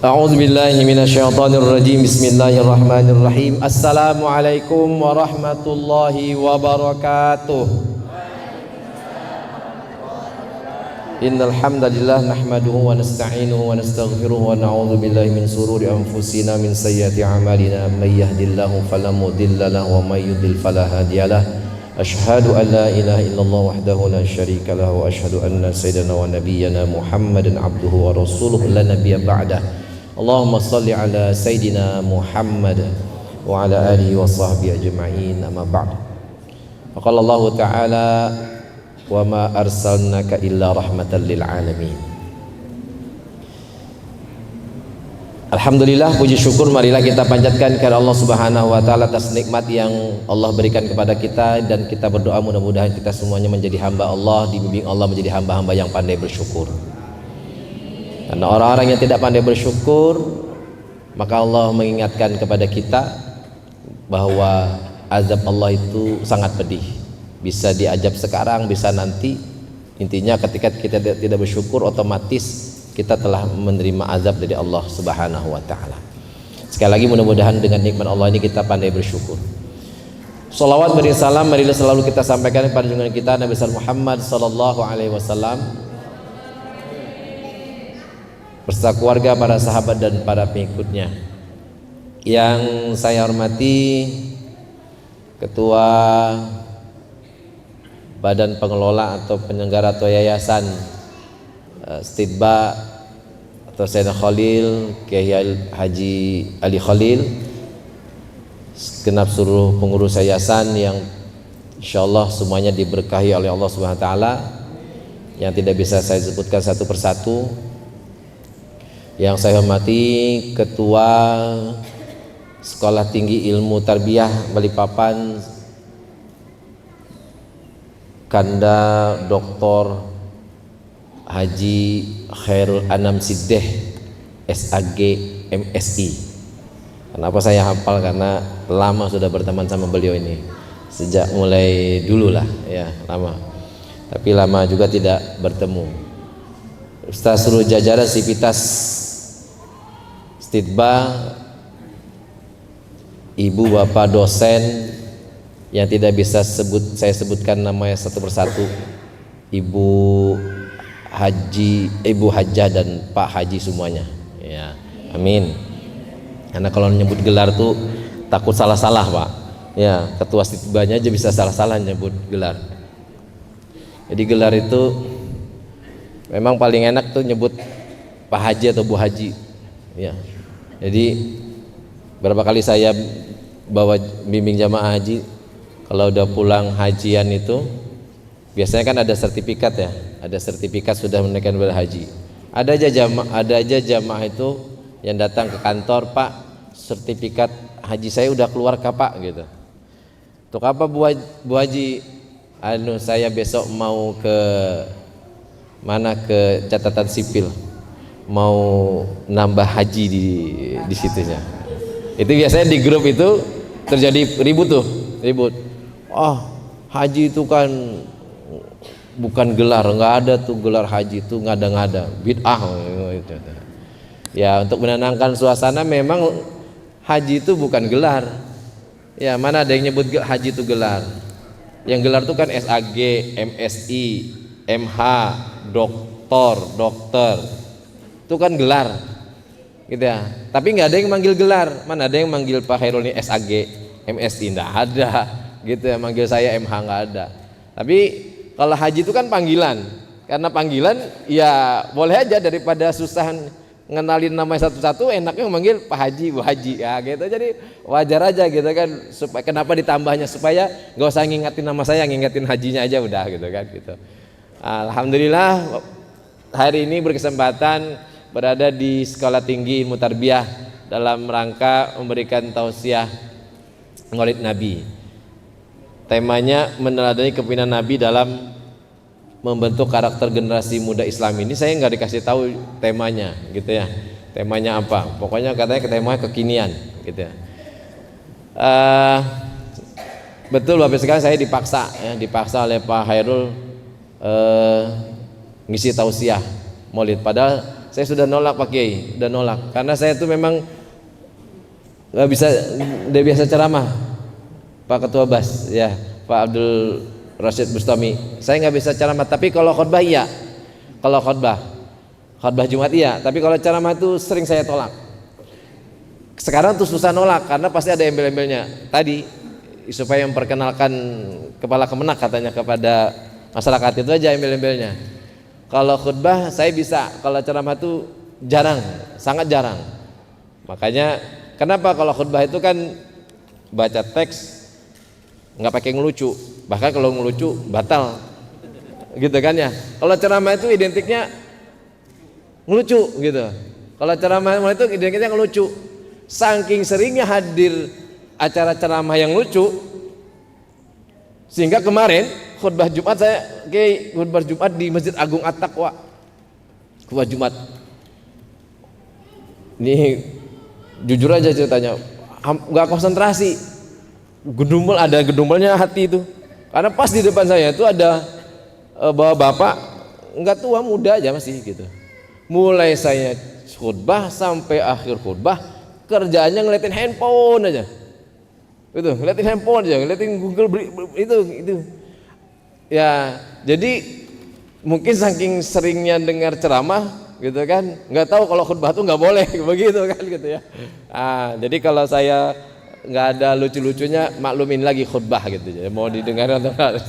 A'udzu billahi minasyaitonir rajim. Bismillahirrahmanirrahim. Assalamualaikum warahmatullahi wabarakatuh. Innal hamdalillah nahmaduhu wa nasta'inuhu wa nastaghfiruhu wa na'udzu billahi min shururi anfusina min sayyiati a'malina may yahdihillahu fala mudilla lahu wa may yudlil fala hadiyalah. Asyhadu an la ilaha illallah wahdahu la syarika lahu wa asyhadu anna sayyidana wa nabiyyana Muhammadan abduhu wa rasuluhu la nabiyya ba'dah. Allahumma salli ala Sayyidina Muhammad wa ala alihi wa sahbihi ajma'in, amma ba'd. Faqala Allah Ta'ala wa ma arsalnaka illa rahmatan lil alamin. Alhamdulillah, puji syukur marilah kita panjatkan kepada Allah Subhanahu wa taala atas nikmat yang Allah berikan kepada kita, dan kita berdoa mudah-mudahan kita semuanya menjadi hamba Allah, dibimbing Allah menjadi hamba-hamba yang pandai bersyukur. Karena orang-orang yang tidak pandai bersyukur, maka Allah mengingatkan kepada kita bahwa azab Allah itu sangat pedih. Bisa diajab sekarang, bisa nanti. Intinya ketika kita tidak bersyukur, otomatis kita telah menerima azab dari Allah Subhanahu wa taala. Sekali lagi mudah-mudahan dengan nikmat Allah ini kita pandai bersyukur. Shalawat beri salam marilah selalu kita sampaikan kepada junjungan kita Nabi Muhammad sallallahu alaihi wasallam beserta keluarga, para sahabat dan para pengikutnya. Yang saya hormati Ketua Badan Pengelola atau Penyelenggara atau Yayasan Stidba atau Sayyidina Khalil Kiai Haji Ali Khalil, segenap seluruh pengurus yayasan yang insyaallah semuanya diberkahi oleh Allah Subhanahu wa taala, yang tidak bisa saya sebutkan satu persatu. Yang saya hormati Ketua Sekolah Tinggi Ilmu Tarbiyah Balikpapan, Kanda Dr. Haji Khairul Anam Siddeh SAG MSI. Kenapa saya hafal? Karena lama sudah berteman sama beliau ini, sejak mulai dulu lah ya, lama. Tapi lama juga tidak bertemu. Ustaz seluruh jajaran Sivitas Stidba, ibu bapak dosen yang tidak bisa saya sebutkan namanya satu persatu, Ibu Haji, Ibu Hajah dan Pak Haji semuanya ya, amin. Karena kalau nyebut gelar tuh takut salah-salah Pak ya, ketua Stidbanya aja bisa salah-salah nyebut gelar. Jadi gelar itu memang paling enak tuh nyebut Pak Haji atau Bu Haji ya. Jadi berapa kali saya bawa bimbing jamaah haji, kalau udah pulang hajian itu biasanya kan ada sertifikat ya, ada sertifikat sudah menunaikan ibadah haji. Ada aja jamaah itu yang datang ke kantor, Pak, sertifikat haji saya udah keluar kah Pak gitu. Untuk apa Bu Haji? Saya besok mau ke mana, ke catatan sipil, mau nambah haji di situnya. Itu biasanya di grup itu terjadi ribut. Oh, haji itu kan bukan gelar, nggak ada tuh gelar haji itu, ngada-ngada, bid'ah. Ya, untuk menenangkan suasana, memang haji itu bukan gelar. Ya, mana ada yang nyebut haji itu gelar? Yang gelar itu kan SAG, MSI, MH, dokter. Itu kan gelar gitu ya. Tapi nggak ada yang manggil gelar. Mana ada yang manggil Pak Khairul ini SAG, MSI? Nggak ada gitu ya. Manggil saya MH nggak ada. Tapi kalau haji itu kan panggilan. Karena panggilan ya boleh aja, daripada susah ngenalin namanya satu-satu, enaknya manggil Pak Haji, Bu Haji ya gitu. Jadi wajar aja gitu kan. Supaya kenapa ditambahnya, supaya nggak usah ngingetin nama saya, ngingetin hajinya aja udah gitu kan gitu. Alhamdulillah hari ini berkesempatan berada di Sekolah Tinggi Ilmu Tarbiyah dalam rangka memberikan tausiah Maulid Nabi. Temanya meneladani kepemimpinan Nabi dalam membentuk karakter generasi muda Islam. Ini saya nggak dikasih tahu temanya gitu ya. Temanya apa? Pokoknya katanya temanya kekinian gitu ya. Betul Bapak sekalian, saya dipaksa oleh Pak Khairul ngisi tausiah Maulid. Padahal saya sudah nolak Pak Kiai, udah nolak karena saya tuh memang nggak bisa, udah biasa ceramah Pak Ketua Bas ya, Pak Abdul Rashid Bustami, saya nggak bisa ceramah, tapi kalau khutbah iya, kalau khutbah Jumat iya, tapi kalau ceramah itu sering saya tolak. Sekarang tuh susah nolak karena pasti ada embel-embelnya tadi, supaya memperkenalkan kepala kemenak katanya kepada masyarakat, itu aja embel-embelnya. Kalau khutbah saya bisa, kalau ceramah itu jarang, sangat jarang. Makanya kenapa kalau khutbah itu kan baca teks nggak pakai ngelucu, bahkan kalau ngelucu batal gitu kan ya. Kalau ceramah itu identiknya ngelucu gitu, kalau ceramah itu identiknya ngelucu. Saking seringnya hadir acara ceramah yang lucu, sehingga kemarin khutbah Jumat saya khutbah Jumat di Masjid Agung At-Taqwa, khutbah Jumat ini jujur aja ceritanya nggak konsentrasi, ada gedumbelnya hati itu, karena pas di depan saya itu ada bapak nggak tua, muda aja masih gitu. Mulai saya khutbah sampai akhir khutbah kerjaannya ngeliatin handphone aja, itu ngeliatin handphone aja, ngeliatin Google itu ya. Jadi mungkin saking seringnya dengar ceramah gitu kan, nggak tahu kalau khutbah tuh nggak boleh begitu kan gitu ya. Jadi kalau saya nggak ada lucu-lucunya, maklumin lagi khutbah gitu ya, mau didengar atau enggak.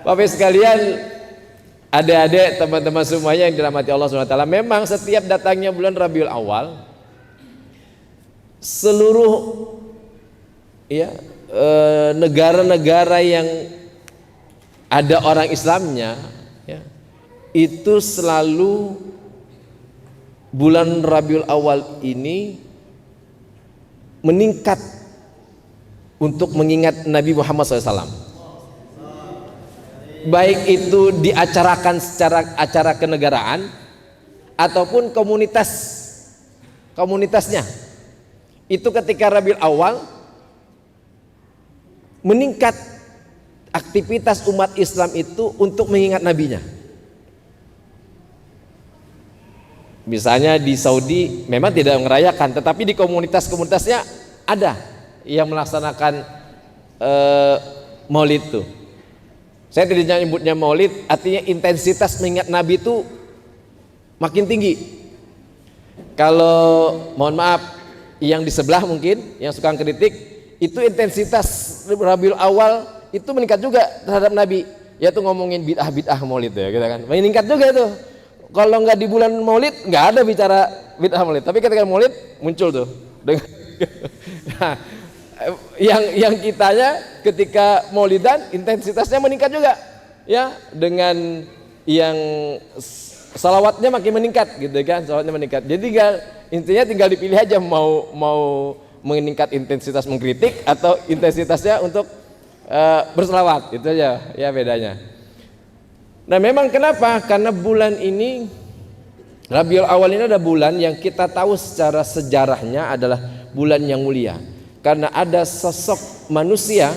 Bapak sekalian, adik-adik, teman-teman semuanya yang dirahmati Allah SWT, memang setiap datangnya bulan Rabiul Awal, seluruh ya negara-negara yang ada orang Islamnya ya, itu selalu bulan Rabiul Awal ini meningkat untuk mengingat Nabi Muhammad SAW, baik itu diacarakan secara acara kenegaraan ataupun komunitasnya. Itu ketika Rabiul Awal meningkat aktivitas umat Islam itu untuk mengingat nabinya. Misalnya di Saudi memang tidak merayakan, tetapi di komunitasnya ada yang melaksanakan maulid itu. Saya tidak nyebutnya maulid, artinya intensitas mengingat nabi itu makin tinggi. Kalau mohon maaf, yang di sebelah mungkin yang suka kritik, itu intensitas Rabiul Awal itu meningkat juga terhadap Nabi, yaitu ngomongin bid'ah maulid ya, gitu kan, meningkat juga itu. Kalau nggak di bulan maulid nggak ada bicara bid'ah maulid, tapi ketika maulid muncul tuh. Nah, yang kitanya ketika maulidan intensitasnya meningkat juga ya, dengan yang salawatnya makin meningkat gitu kan, salawatnya meningkat. Jadi intinya tinggal dipilih aja mau meningkat intensitas mengkritik atau intensitasnya untuk berselawat, itu aja ya bedanya. Nah memang kenapa? Karena bulan ini Rabiul Awal ini adalah bulan yang kita tahu secara sejarahnya adalah bulan yang mulia, karena ada sosok manusia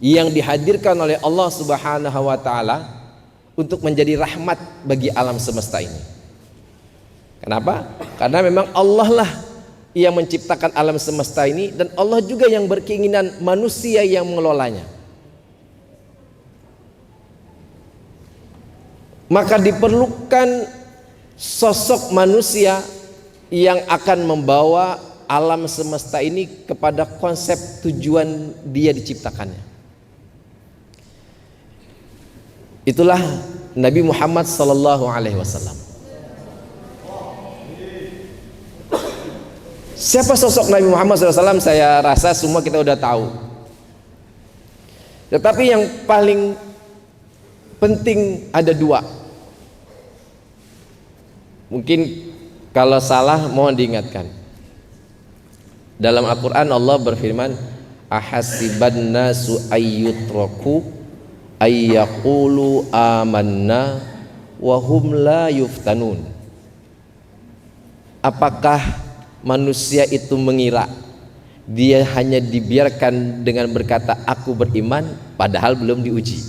yang dihadirkan oleh Allah Subhanahu wa taala untuk menjadi rahmat bagi alam semesta ini. Kenapa? Karena memang Allah lah yang menciptakan alam semesta ini, dan Allah juga yang berkeinginan manusia yang mengelolanya. Maka diperlukan sosok manusia yang akan membawa alam semesta ini kepada konsep tujuan dia diciptakannya. Itulah Nabi Muhammad sallallahu alaihi wasallam. Siapa sosok Nabi Muhammad SAW? Saya rasa semua kita udah tahu. Tetapi yang paling penting ada dua. Mungkin kalau salah mohon diingatkan. Dalam Al-Quran Allah berfirman, ahasiban nasu ayyutraku ayyaqulu amanna wahum la yuftanun. Apakah manusia itu mengira dia hanya dibiarkan dengan berkata aku beriman padahal belum diuji?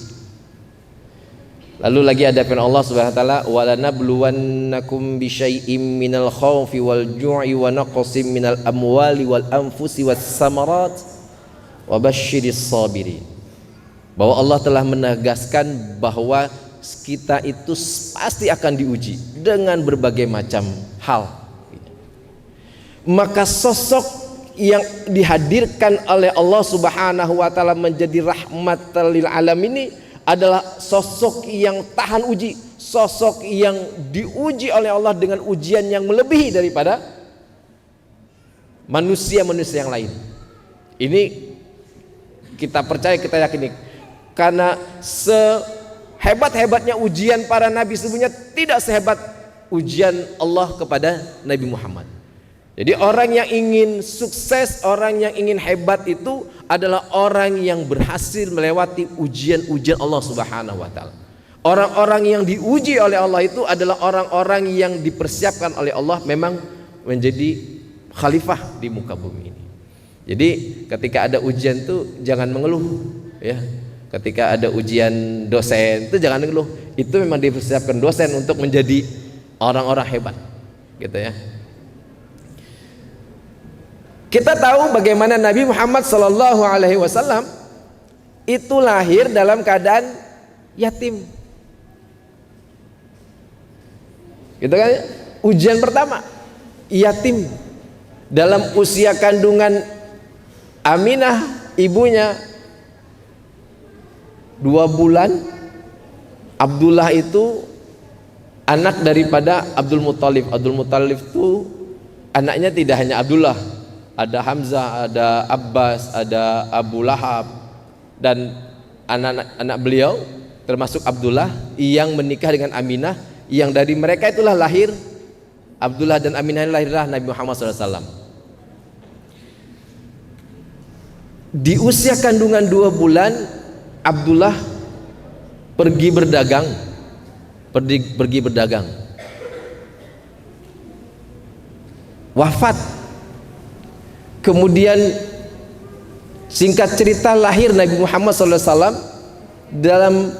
Lalu lagi ada firman Allah Subhanahu wa taala, "Walanabluwannakum bisyai'im minal khaufi wal ju'i wa naqsim minal amwali wal anfusi was samarat wa basyiris sabirin." Bahwa Allah telah menegaskan bahwa kita itu pasti akan diuji dengan berbagai macam hal. Maka sosok yang dihadirkan oleh Allah Subhanahu wa taala menjadi rahmatan lil alamin ini adalah sosok yang tahan uji, sosok yang diuji oleh Allah dengan ujian yang melebihi daripada manusia-manusia yang lain. Ini kita percaya, kita yakini, karena sehebat-hebatnya ujian para nabi sebelumnya tidak sehebat ujian Allah kepada Nabi Muhammad. Jadi orang yang ingin sukses, orang yang ingin hebat itu adalah orang yang berhasil melewati ujian-ujian Allah Subhanahu wa taala. Orang-orang yang diuji oleh Allah itu adalah orang-orang yang dipersiapkan oleh Allah memang menjadi khalifah di muka bumi ini. Jadi ketika ada ujian itu jangan mengeluh, ya. Ketika ada ujian dosen itu jangan mengeluh. Itu memang dipersiapkan dosen untuk menjadi orang-orang hebat, gitu ya. Kita tahu bagaimana Nabi Muhammad sallallahu alaihi wasallam itu lahir dalam keadaan yatim. Gitu kan? Ujian pertama, yatim. Dalam usia kandungan Aminah ibunya 2 bulan. Abdullah itu anak daripada Abdul Muthalib. Abdul Muthalib itu anaknya tidak hanya Abdullah, ada Hamzah, ada Abbas, ada Abu Lahab, dan anak-anak beliau termasuk Abdullah yang menikah dengan Aminah, yang dari mereka itulah lahir Abdullah dan Aminah, lahirlah Nabi Muhammad SAW. Di usia kandungan 2 bulan Abdullah pergi berdagang, wafat. Kemudian singkat cerita lahir Nabi Muhammad SAW dalam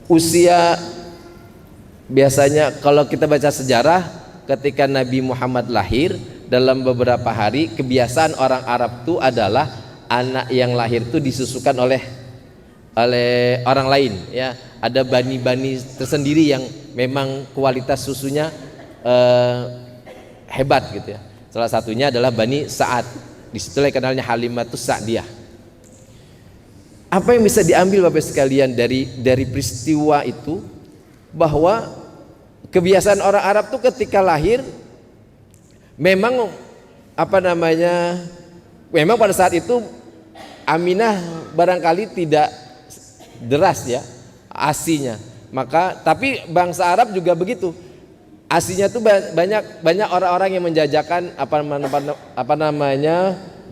usia, biasanya kalau kita baca sejarah ketika Nabi Muhammad lahir dalam beberapa hari, kebiasaan orang Arab itu adalah anak yang lahir itu disusukan oleh orang lain, ya. Ada bani-bani tersendiri yang memang kualitas susunya hebat gitu ya. Salah satunya adalah Bani Sa'ad. Disitulah kenalnya Halimatus Sa'diyah. Apa yang bisa diambil Bapak sekalian dari peristiwa itu, bahwa kebiasaan orang Arab tuh ketika lahir memang memang pada saat itu Aminah barangkali tidak deras ya ASI-nya. Maka tapi bangsa Arab juga begitu. Aslinya tuh banyak orang-orang yang menjajakan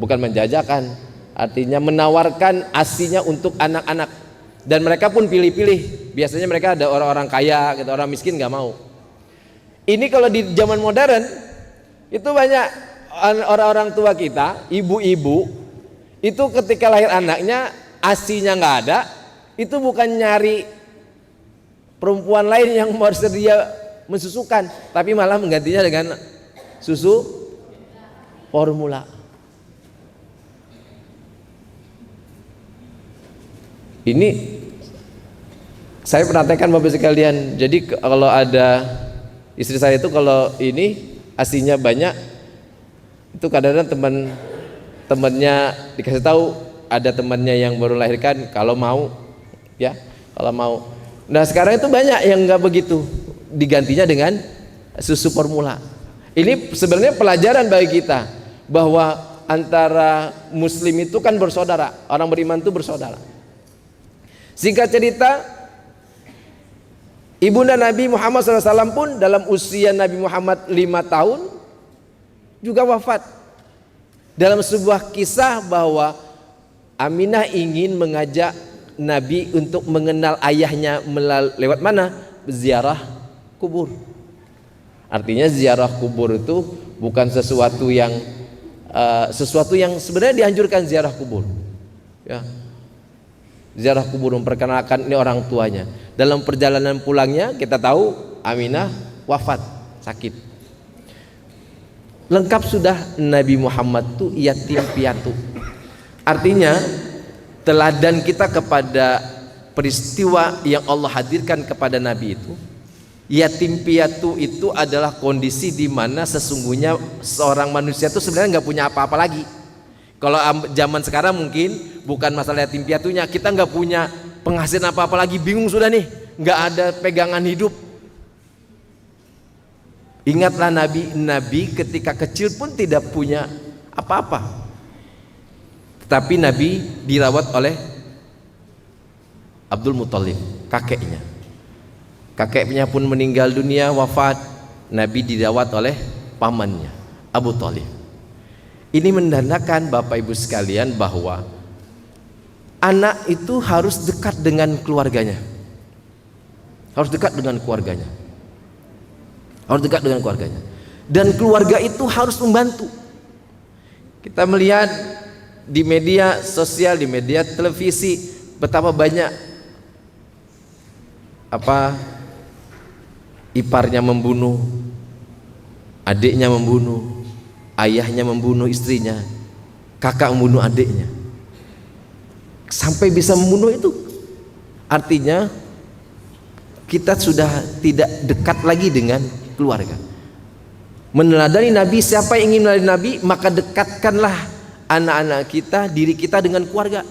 bukan menjajakan, artinya menawarkan asinya untuk anak-anak, dan mereka pun pilih-pilih. Biasanya mereka ada orang-orang kaya, gitu, orang miskin nggak mau. Ini kalau di zaman modern itu banyak orang-orang tua kita, ibu-ibu itu ketika lahir anaknya asinya nggak ada, itu bukan nyari perempuan lain yang bersedia mensusukan, tapi malah menggantinya dengan susu formula. Ini saya perhatikan Bapak sekalian. Jadi kalau ada istri saya itu kalau ini asinya banyak, itu kadang-kadang teman-temannya dikasih tahu, ada temannya yang baru lahirkan, kalau mau ya, kalau mau. Nah sekarang itu banyak yang nggak begitu, digantinya dengan susu formula. Ini sebenarnya pelajaran bagi kita bahwa antara muslim itu kan bersaudara, orang beriman itu bersaudara. Singkat cerita, ibunda Nabi Muhammad SAW pun dalam usia Nabi Muhammad 5 tahun juga wafat. Dalam sebuah kisah bahwa Aminah ingin mengajak Nabi untuk mengenal ayahnya lewat mana? Ziarah kubur. Artinya ziarah kubur itu bukan sesuatu yang sebenarnya dianjurkan ziarah kubur. Ya. ziarah kubur, memperkenalkan ini orang tuanya. Dalam perjalanan pulangnya kita tahu Aminah wafat sakit. Lengkap sudah Nabi Muhammad tuh yatim piatu. Artinya teladan kita kepada peristiwa yang Allah hadirkan kepada Nabi itu, yatim piatu itu adalah kondisi di mana sesungguhnya seorang manusia itu sebenarnya nggak punya apa-apa lagi. Kalau zaman sekarang mungkin bukan masalah yatim piatunya, kita nggak punya penghasilan apa-apa lagi, bingung sudah nih, nggak ada pegangan hidup. Ingatlah Nabi ketika kecil pun tidak punya apa-apa, tapi Nabi dirawat oleh Abdul Muthalib, kakeknya. Kakeknya pun meninggal dunia, wafat. Nabi dirawat oleh pamannya, Abu Thalib. Ini menandakan Bapak Ibu sekalian bahwa anak itu harus dekat dengan keluarganya. Harus dekat dengan keluarganya. Harus dekat dengan keluarganya. Dan keluarga itu harus membantu. Kita melihat di media sosial, di media televisi, betapa banyak iparnya membunuh, adiknya membunuh, ayahnya membunuh istrinya, kakak membunuh adiknya, sampai bisa membunuh itu. Artinya kita sudah tidak dekat lagi dengan keluarga. Meneladani Nabi, siapa yang ingin meneladani Nabi, maka dekatkanlah anak-anak kita, diri kita dengan keluarga.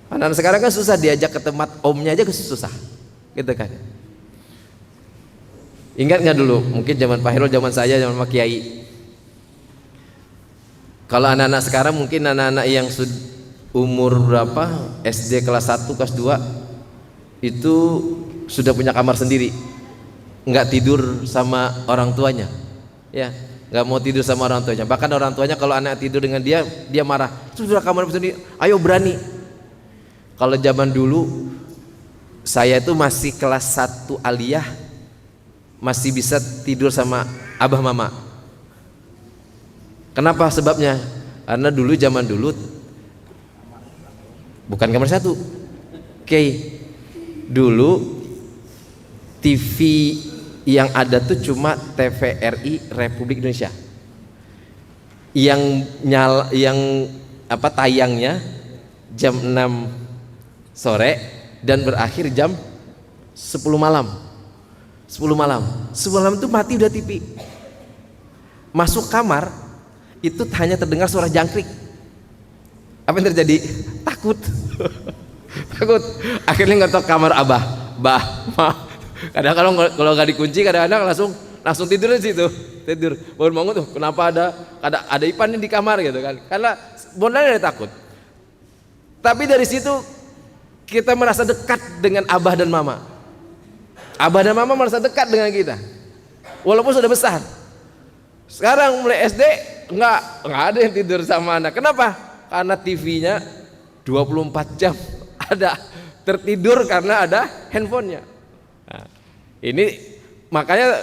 Anak-anak sekarang kan susah diajak ke tempat omnya aja susah, gitu kan. Ingat nggak dulu, mungkin zaman Pak Herul, zaman saya, zaman Pak Kiai. Kalau anak-anak sekarang mungkin anak-anak yang umur berapa, SD kelas 1, kelas 2 itu sudah punya kamar sendiri, nggak tidur sama orang tuanya, ya, nggak mau tidur sama orang tuanya. Bahkan orang tuanya kalau anak tidur dengan dia marah, sudah kamar sendiri, ayo berani. Kalau zaman dulu saya itu masih kelas 1 aliyah, masih bisa tidur sama abah mama. Kenapa? Sebabnya karena dulu, zaman dulu bukan kamar 1, dulu TV yang ada tuh cuma TVRI Republik Indonesia yang tayangnya jam 6 sore dan berakhir jam 10 malam. 10 malam itu mati udah TV. Masuk kamar itu hanya terdengar suara jangkrik. Apa yang terjadi? Takut. Takut. Akhirnya ngetok kamar abah, ma. Kadang kalau nggak dikunci, kadang-kadang langsung tidur di situ. Tidur. Baru bangun tuh, kenapa ada Ipan di kamar gitu kan? Karena bonanya takut. Tapi dari situ kita merasa dekat dengan abah dan mama. Abah dan mama merasa dekat dengan kita, walaupun sudah besar. Sekarang mulai SD nggak ada yang tidur sama anak. Kenapa? Karena TV-nya 24 jam ada, tertidur karena ada handphonenya. Nah, ini makanya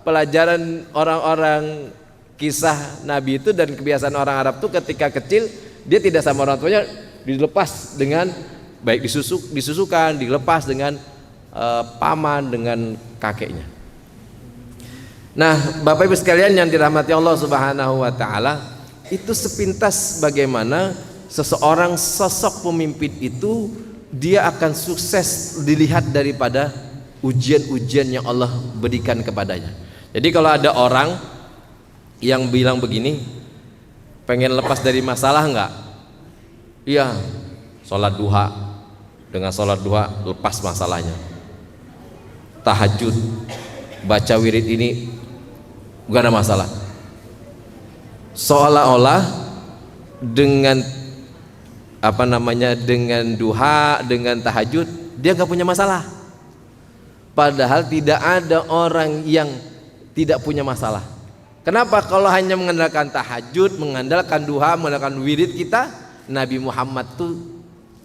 pelajaran orang-orang kisah Nabi itu dan kebiasaan orang Arab itu ketika kecil dia tidak sama orang tuanya, dilepas dengan baik disusukan, dilepas dengan paman, dengan kakeknya. Nah, Bapak Ibu sekalian yang dirahmati Allah Subhanahu wa taala, itu sepintas bagaimana seseorang sosok pemimpin itu dia akan sukses dilihat daripada ujian-ujian yang Allah berikan kepadanya. Jadi kalau ada orang yang bilang begini, pengen lepas dari masalah enggak? Iya, sholat duha. Dengan sholat duha lepas masalahnya. Tahajud, baca wirid ini gak ada masalah. Seolah-olah dengan dengan duha, dengan tahajud dia gak punya masalah. Padahal tidak ada orang yang tidak punya masalah. Kenapa? Kalau hanya mengandalkan tahajud, mengandalkan duha, mengandalkan wirid kita, Nabi Muhammad tuh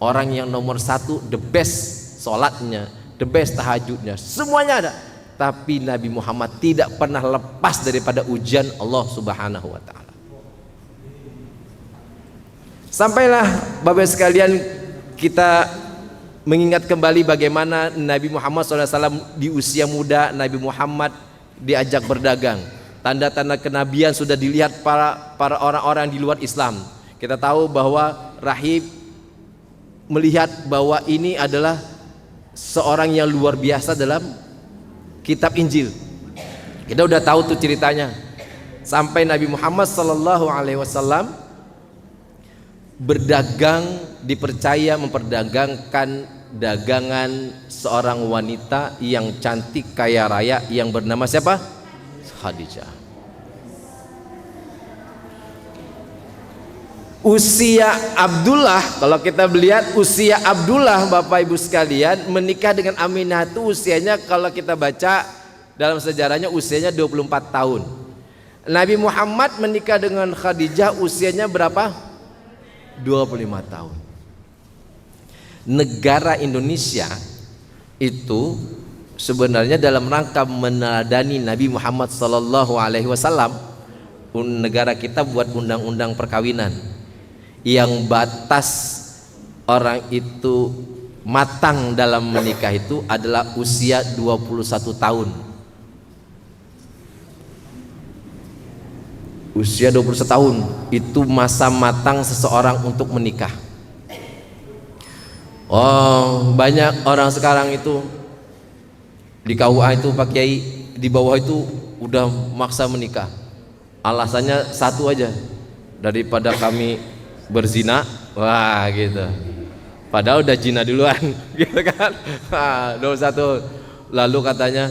orang yang nomor 1, the best sholatnya, the best tahajudnya, semuanya ada. Tapi Nabi Muhammad tidak pernah lepas daripada ujian Allah Subhanahu wa taala. Sampailah Bapak sekalian kita mengingat kembali bagaimana Nabi Muhammad SAW di usia muda. Nabi Muhammad diajak berdagang. Tanda-tanda kenabian sudah dilihat para orang-orang di luar Islam. Kita tahu bahwa Rahib melihat bahwa ini adalah seorang yang luar biasa dalam kitab Injil. Kita udah tahu tuh ceritanya. Sampai Nabi Muhammad SAW berdagang, dipercaya memperdagangkan dagangan seorang wanita yang cantik kaya raya yang bernama siapa? Khadijah. Usia Abdullah, kalau kita melihat usia Abdullah Bapak Ibu sekalian menikah dengan Aminah itu usianya kalau kita baca dalam sejarahnya usianya 24 tahun. Nabi Muhammad menikah dengan Khadijah usianya berapa? 25 tahun. Negara Indonesia itu sebenarnya dalam rangka meneladani Nabi Muhammad SAW, negara kita buat undang-undang perkawinan yang batas orang itu matang dalam menikah itu adalah usia 21 tahun. Usia 21 tahun itu masa matang seseorang untuk menikah. Oh, banyak orang sekarang itu di KUA itu Pak Kiai di bawah itu udah maksa menikah. Alasannya satu aja, daripada kami berzina, wah gitu. Padahal udah zina duluan, gitu kan? 21. Lalu katanya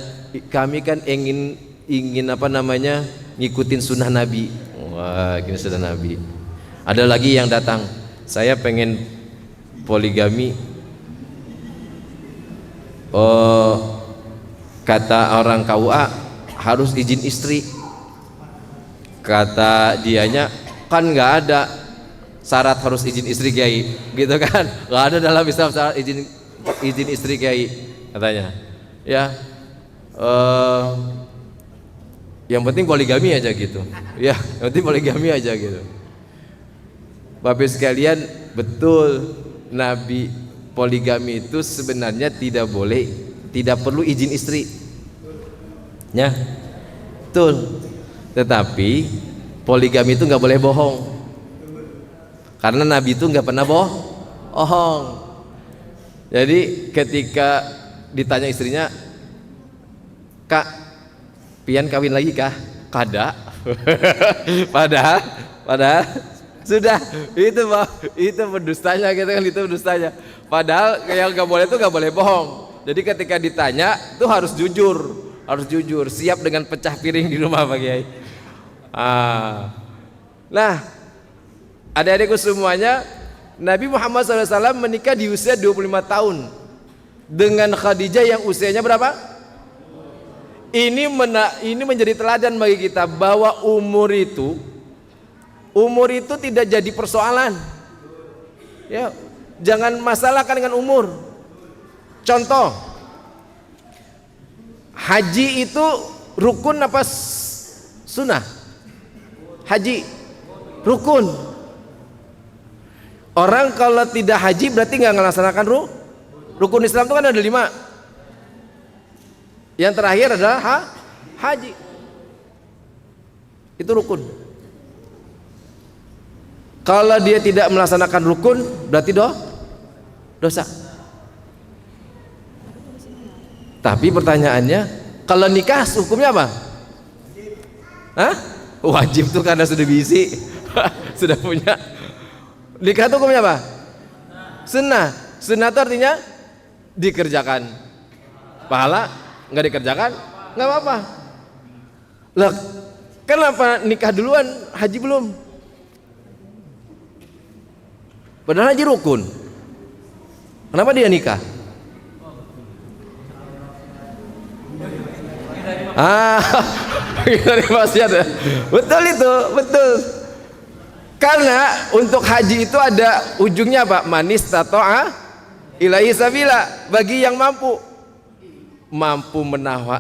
kami kan ingin apa namanya? Ngikutin sunnah Nabi. Wah, gini sunnah Nabi. Ada lagi yang datang, saya pengen poligami. Oh, kata orang KUA harus izin istri. Kata dianya kan nggak ada syarat harus izin istri Kiai, gitu kan? Nggak ada dalam Islam syarat izin istri Kiai, katanya. Ya. Yang penting poligami aja gitu. Ya, yang penting poligami aja gitu. Bapak sekalian, betul Nabi poligami itu sebenarnya tidak boleh, tidak perlu izin istri. Ya. Betul. Tetapi poligami itu nggak boleh bohong. Karena Nabi itu nggak pernah bohong. Jadi ketika ditanya istrinya, "Kak, pian kawin lagi kah?" Kada. padahal sudah itu berdustanya gitu kan, itu berdustanya. Padahal yang nggak boleh itu nggak boleh bohong. Jadi ketika ditanya itu harus jujur, siap dengan pecah piring di rumah Pak Kiai. Nah, adik-adikku semuanya, Nabi Muhammad SAW menikah di usia 25 tahun dengan Khadijah yang usianya berapa? Ini menjadi teladan bagi kita bahwa umur itu tidak jadi persoalan. Ya, jangan masalahkan dengan umur. Contoh, haji itu rukun apa sunnah? Haji rukun. Orang kalau tidak haji berarti nggak melaksanakan rukun Islam itu kan ada 5. Yang terakhir adalah haji. Itu rukun. Kalau dia tidak melaksanakan rukun berarti dosa. Tapi pertanyaannya, kalau nikah hukumnya apa? Hah? Wajib tuh karena sudah bisi. Sudah punya. Nikah itu hukumnya apa? Sunnah. Sunnah itu artinya dikerjakan. Pahala nggak dikerjakan nggak apa-apa. Lah, kenapa nikah duluan, haji belum? Padahal haji rukun. Kenapa dia nikah? Dari maksiat ya. Betul itu, betul. Karena untuk haji itu ada ujungnya Pak, manis tato'a ilaihi sabila, bagi yang mampu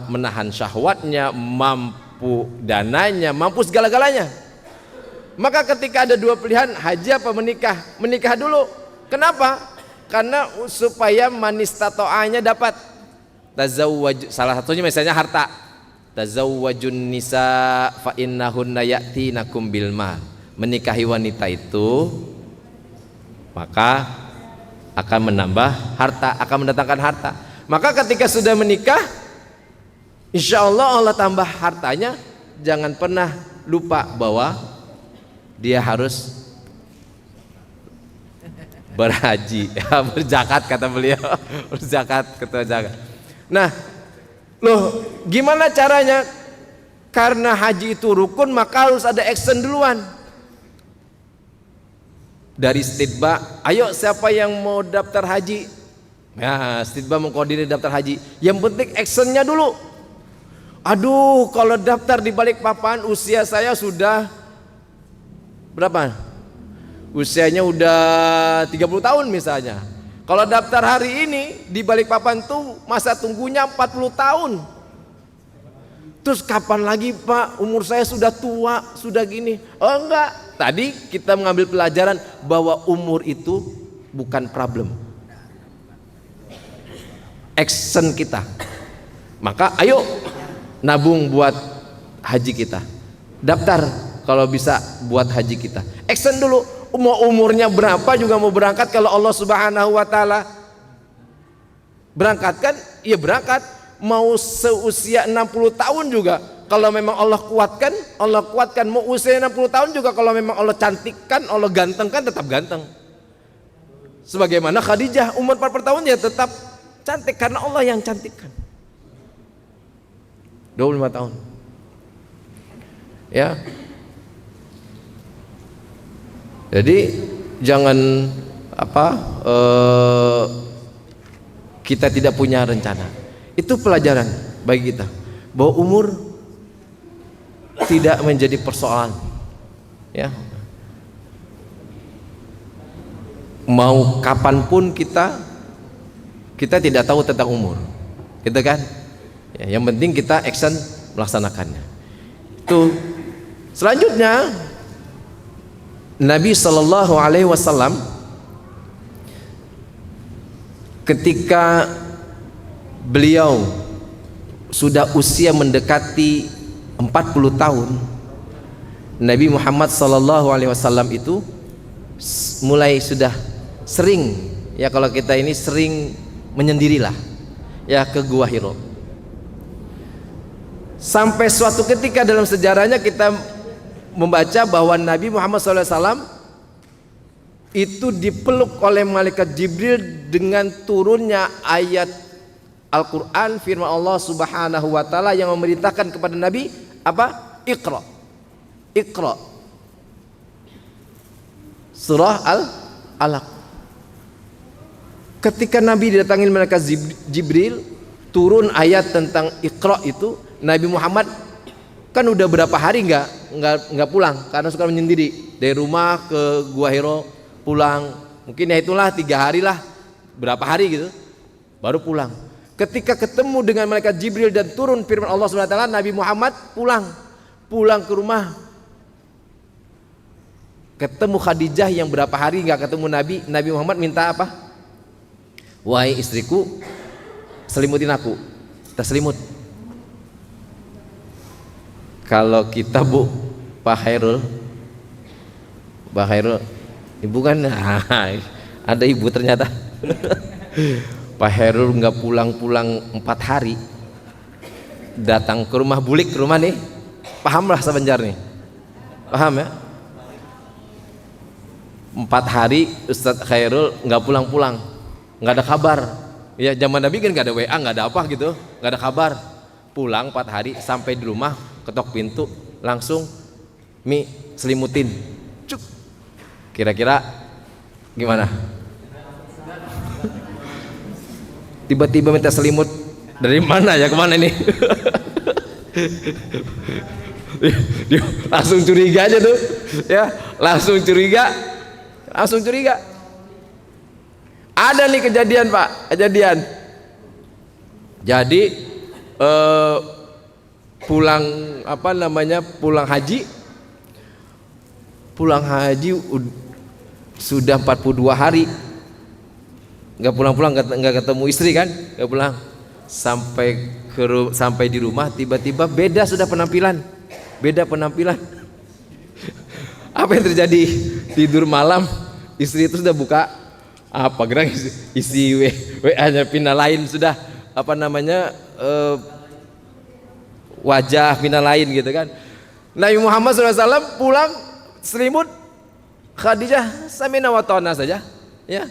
menahan syahwatnya, mampu dananya, mampu segala-galanya. Maka ketika ada dua pilihan, haji apa menikah? Menikah dulu. Kenapa? Karena supaya manis tatoanya dapat. Tazawwaju, salah satunya misalnya harta. Tazawwajun nisa fa innahunna ya'tinakum bil mal. Menikahi wanita itu maka akan menambah harta, akan mendatangkan harta. Maka ketika sudah menikah, insya Allah Allah tambah hartanya. Jangan pernah lupa bahwa dia harus berhaji, berzakat kata beliau, berzakat kata zakat. Nah, loh, gimana caranya? Karena haji itu rukun, maka harus ada action duluan. Dari Stidba, ayo siapa yang mau daftar haji? Ya, Stidba mengkoordinir daftar haji. Yang penting actionnya dulu. Aduh, kalau daftar di Balikpapan usia saya sudah berapa? Usianya udah 30 tahun misalnya. Kalau daftar hari ini di Balikpapan tuh masa tunggunya 40 tahun. Terus kapan lagi Pak? Umur saya sudah tua, sudah gini. Oh enggak. Tadi kita mengambil pelajaran bahwa umur itu bukan problem. Action kita. Maka ayo nabung buat haji kita. Daftar kalau bisa buat haji kita. Action dulu. Mau umurnya berapa juga mau berangkat, kalau Allah Subhanahu wa taala berangkatkan, ya berangkat. Mau seusia 60 tahun juga kalau memang Allah kuatkan, Allah kuatkan. Mau usia 60 tahun juga kalau memang Allah cantikkan, Allah gantengkan, tetap ganteng. Sebagaimana Khadijah umur 40 tahun ya tetap cantik karena Allah yang cantikkan. 25 tahun. Ya. Jadi jangan kita tidak punya rencana. Itu pelajaran bagi kita bahwa umur tidak menjadi persoalan. Ya. Mau kapanpun kita tidak tahu tentang umur, gitu kan? Ya, yang penting kita action melaksanakannya. Itu selanjutnya Nabi Shallallahu Alaihi Wasallam ketika beliau sudah usia mendekati 40 tahun, Nabi Muhammad Shallallahu Alaihi Wasallam itu mulai sudah sering, ya kalau kita ini sering menyendirilah ya ke Gua Hiro. Sampai suatu ketika dalam sejarahnya kita membaca bahwa Nabi Muhammad SAW itu dipeluk oleh malaikat Jibril dengan turunnya ayat Al-Quran, firman Allah Subhanahu wa ta'ala yang memerintahkan kepada Nabi apa? Iqra, Iqra, surah Al-Alaq. Ketika Nabi didatangin malaikat Jibril, turun ayat tentang Iqra itu, Nabi Muhammad kan udah berapa hari nggak pulang karena suka menyendiri dari rumah ke Gua Hiro, pulang mungkin ya itulah 3 hari lah, berapa hari gitu baru pulang. Ketika ketemu dengan malaikat Jibril dan turun firman Allah SWT, Nabi Muhammad pulang ke rumah, ketemu Khadijah yang berapa hari nggak ketemu Nabi. Nabi Muhammad minta apa? Wahai istriku, selimutin aku. Kita selimut. Kalau kita Bu, Pak Hairul, ibu kan ada ibu ternyata. Pak Hairul nggak pulang 4 hari, datang ke rumah bulik, ke rumah nih, pahamlah sebenjar nih, paham ya? 4 hari Ustadz Hairul nggak pulang, nggak ada kabar. Ya zaman Nabi kan nggak ada WA, nggak ada apa gitu, nggak ada kabar. Pulang 4 hari, sampai di rumah ketok pintu, langsung Mi selimutin. Cuk. Kira-kira gimana? Tiba-tiba minta selimut dari mana ya, kemana nih? Dia langsung curiga aja tuh, ya langsung curiga. Ada nih kejadian Pak, kejadian. Jadi pulang pulang haji sudah 42 hari nggak pulang-pulang, nggak ketemu istri kan, nggak pulang, sampai di rumah tiba-tiba beda penampilan. Apa yang terjadi? Tidur malam, istri itu sudah buka gerak isi WA-nya pindah lain, sudah wajah pindah lain gitu kan. Nabi Muhammad SAW pulang selimut, Khadijah samina wa ta'na saja, ya.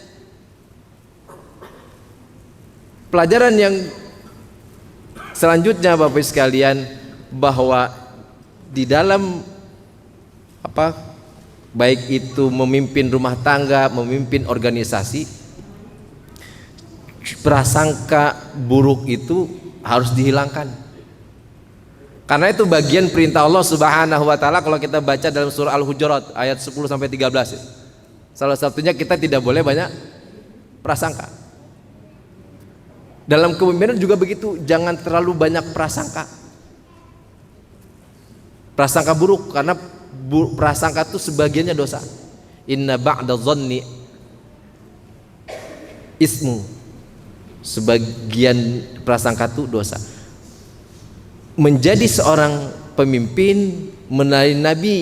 Pelajaran yang selanjutnya Bapak sekalian, bahwa di dalam baik itu memimpin rumah tangga, memimpin organisasi, prasangka buruk itu harus dihilangkan. Karena itu bagian perintah Allah Subhanahu wa taala kalau kita baca dalam surah Al-Hujurat ayat 10 sampai 13. Salah satunya kita tidak boleh banyak prasangka. Dalam kepemimpinan juga begitu, jangan terlalu banyak prasangka. Prasangka buruk, karena prasangka itu sebagiannya dosa. Inna ba'da dhanni ismu. Sebagian prasangka itu dosa. Menjadi seorang pemimpin, melayani Nabi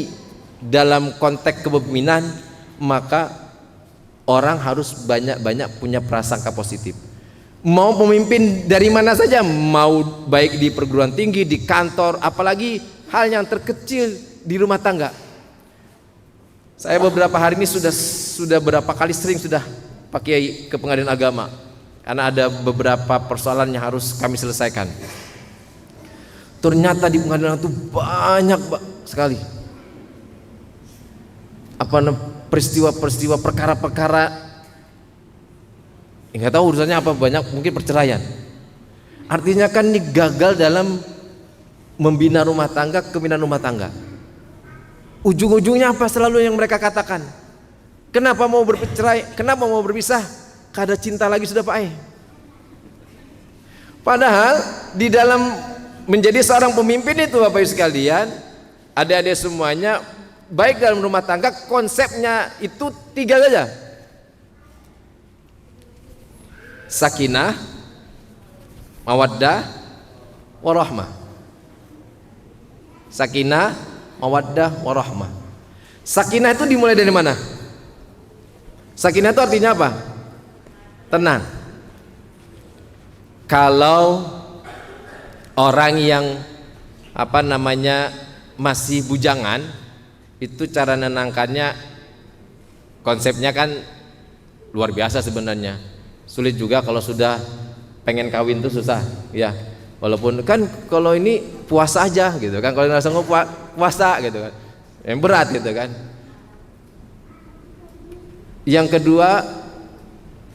dalam konteks kepemimpinan, maka orang harus banyak-banyak punya prasangka positif. Mau pemimpin dari mana saja, mau baik di perguruan tinggi, di kantor, apalagi hal yang terkecil di rumah tangga. Saya beberapa hari ini sudah berapa kali sering sudah pakai ke pengadilan agama, karena ada beberapa persoalan yang harus kami selesaikan. Ternyata di pengadilan itu banyak sekali peristiwa-peristiwa, perkara-perkara, nggak tahu urusannya apa, banyak mungkin perceraian. Artinya kan ini gagal dalam membina rumah tangga, kebinaan rumah tangga. Ujung-ujungnya apa selalu yang mereka katakan? Kenapa mau bercerai? Kenapa mau berpisah? Kada cinta lagi sudah Pak. Padahal di dalam menjadi seorang pemimpin itu Bapak Ibu sekalian, adik-adik semuanya, baik dalam rumah tangga, konsepnya itu 3 saja. Sakinah, mawaddah, warahmah. Sakinah, mawaddah, warahmah. Sakinah itu dimulai dari mana? Sakinah itu artinya apa? Tenang. Kalau orang yang masih bujangan, itu cara menenangkannya, konsepnya kan luar biasa sebenarnya. Sulit juga kalau sudah pengen kawin tuh susah, ya. Walaupun kan kalau ini puasa aja gitu kan, kalau nggak sanggup puasa gitu kan, yang berat gitu kan. Yang kedua,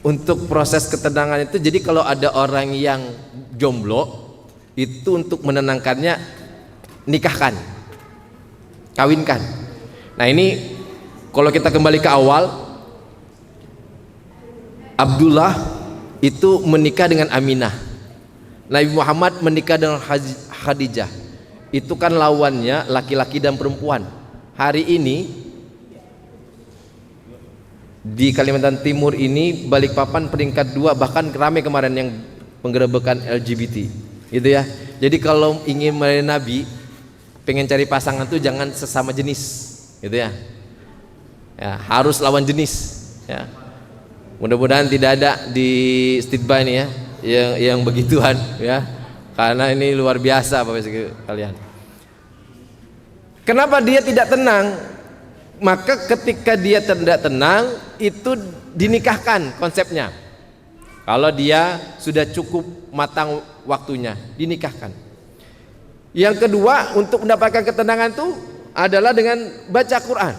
untuk proses ketenangan itu, jadi kalau ada orang yang jomblo, itu untuk menenangkannya nikahkan, kawinkan. Nah ini kalau kita kembali ke awal, Abdullah itu menikah dengan Aminah, Nabi Muhammad menikah dengan Khadijah. Itu kan lawannya laki-laki dan perempuan. Hari ini di Kalimantan Timur ini, Balikpapan peringkat 2, bahkan ramai kemarin yang penggerebekan LGBT gitu ya. Jadi kalau ingin melayani Nabi, pengen cari pasangan tuh jangan sesama jenis gitu ya, harus lawan jenis ya. Mudah-mudahan tidak ada di Stidba ini ya yang begituan ya, karena ini luar biasa Bapak sekalian. Kenapa dia tidak tenang? Maka ketika dia tidak tenang, itu dinikahkan konsepnya. Kalau dia sudah cukup matang waktunya, dinikahkan. Yang kedua, untuk mendapatkan ketenangan itu adalah dengan baca Quran.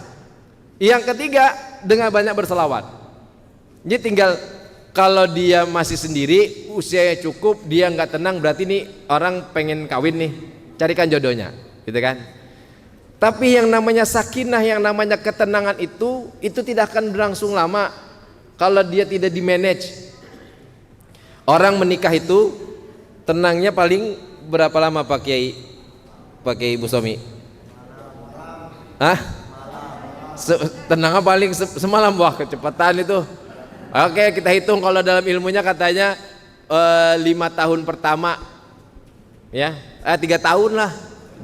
Yang ketiga, dengan banyak berselawat. Jadi tinggal kalau dia masih sendiri, usianya cukup, dia nggak tenang, berarti nih orang pengen kawin nih, carikan jodohnya, gitu kan? Tapi yang namanya sakinah, yang namanya ketenangan itu tidak akan berlangsung lama kalau dia tidak di manage. Orang menikah itu tenangnya paling berapa lama Pak Kiai, Pak Kiai Ibu Somi? Tenangnya paling semalam, wah kecepatan itu. Oke, kita hitung kalau dalam ilmunya katanya 5 tahun pertama ya, 3 tahun lah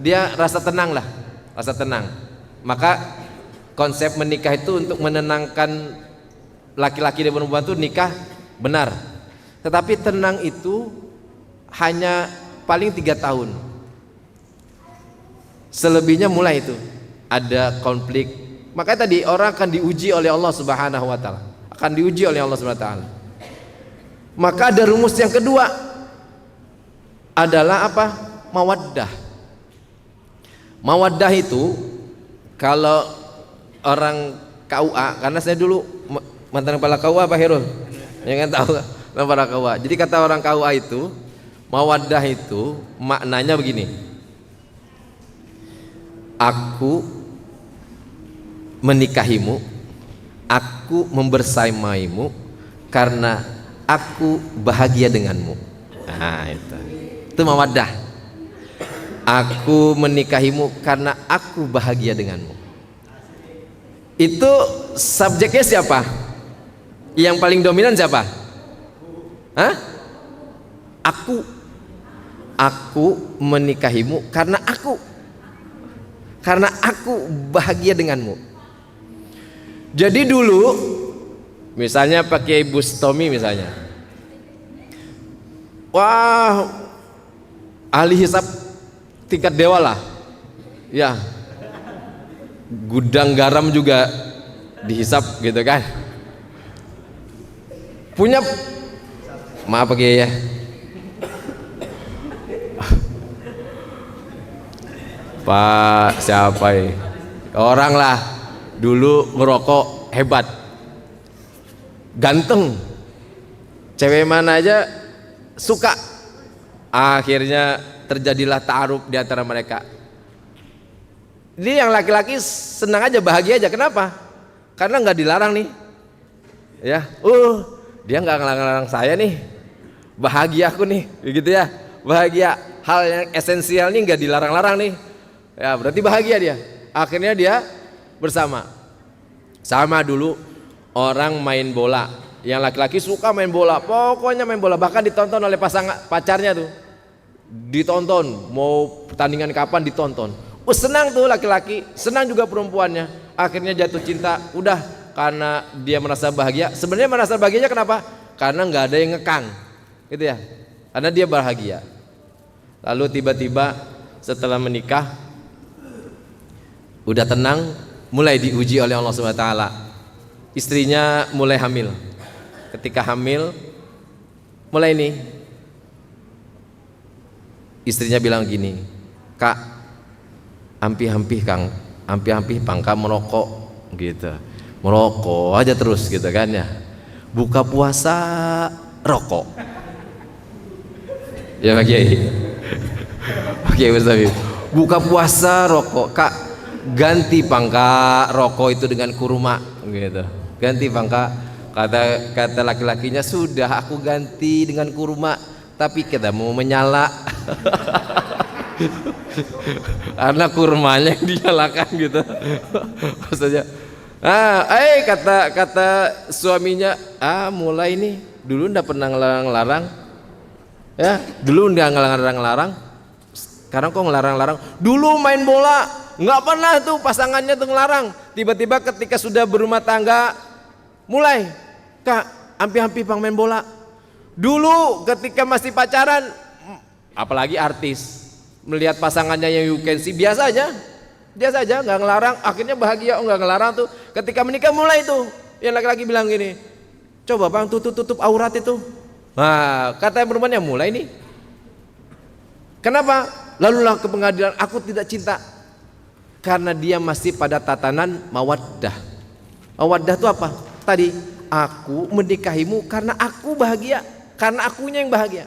dia rasa tenang lah, rasa tenang. Maka konsep menikah itu untuk menenangkan laki-laki dan perempuan itu nikah benar. Tetapi tenang itu hanya paling 3 tahun. Selebihnya mulai itu ada konflik. Makanya tadi orang akan diuji oleh Allah Subhanahu wa taala. Akan diuji oleh Allah Subhanahu wa taala. Maka ada rumus yang kedua adalah apa? Mawaddah. Mawaddah itu kalau orang KUA, karena saya dulu mantan kepala KUA Pak Herul, ya kan tahu kepala KUA. Jadi kata orang KUA itu, mawaddah itu maknanya begini: aku menikahimu, aku membersamaimu karena aku bahagia denganmu. Nah, itu mawaddah. Aku menikahimu karena aku bahagia denganmu. Itu subjeknya siapa? Yang paling dominan siapa? Hah? Aku. Aku menikahimu karena aku bahagia denganmu. Jadi dulu misalnya pakai Bustomi misalnya, wah ahli hisab tingkat dewa lah ya, gudang garam juga dihisap gitu kan, punya maaf pakai ya, Pak siapa ya, orang lah dulu ngerokok hebat, ganteng, cewek mana aja suka, akhirnya terjadilah ta'aruf di antara mereka. Ini yang laki-laki senang aja, bahagia aja. Kenapa? Karena nggak dilarang nih ya, dia nggak ngelarang saya nih, bahagia aku nih, begitu ya, bahagia, hal yang esensial nih nggak dilarang-larang nih ya, berarti bahagia dia. Akhirnya dia bersama. Sama dulu orang main bola, yang laki-laki suka main bola, pokoknya main bola, bahkan ditonton oleh pacarnya tuh, ditonton, mau pertandingan kapan ditonton. Senang tuh laki-laki, senang juga perempuannya. Akhirnya jatuh cinta, udah karena dia merasa bahagia. Sebenarnya merasa bahagianya kenapa? Karena nggak ada yang ngekang, gitu ya. Karena dia bahagia. Lalu tiba-tiba setelah menikah, udah tenang, mulai diuji oleh Allah Subhanahu wa taala. Istrinya mulai hamil. Ketika hamil, mulai nih istrinya bilang gini, Kak, ampi-ampi Kang, ampi-ampi pangka merokok gitu, merokok aja terus gitu kan ya, buka puasa rokok ya Pak Kiai, Pak Kiai Ustaz, buka puasa rokok, Kak ganti pangka rokok itu dengan kurma gitu, ganti pangka. Kata laki-lakinya, sudah aku ganti dengan kurma, tapi kita mau menyala karena kurmanya yang dinyalakan gitu maksudnya. Kata suaminya, mulai nih, dulu ndak pernah ngelarang-larang ya, dulu ndak ngelarang-larang, sekarang kok ngelarang-larang. Dulu main bola nggak pernah tuh pasangannya tuh ngelarang, tiba-tiba ketika sudah berumah tangga mulai, Kak ampi-ampi pang main bola. Dulu ketika masih pacaran, apalagi artis, melihat pasangannya yang you can see, biasa aja, nggak ngelarang, akhirnya bahagia. Nggak ngelarang tuh, ketika menikah mulai tuh, yang laki-laki bilang gini, coba bang tutup aurat itu. Nah kata yang perempuannya, mulai nih. Kenapa? Lalulah ke pengadilan, aku tidak cinta, karena dia masih pada tatanan mawaddah. Mawaddah itu apa? Tadi, aku menikahimu karena aku bahagia, karena akunya yang bahagia.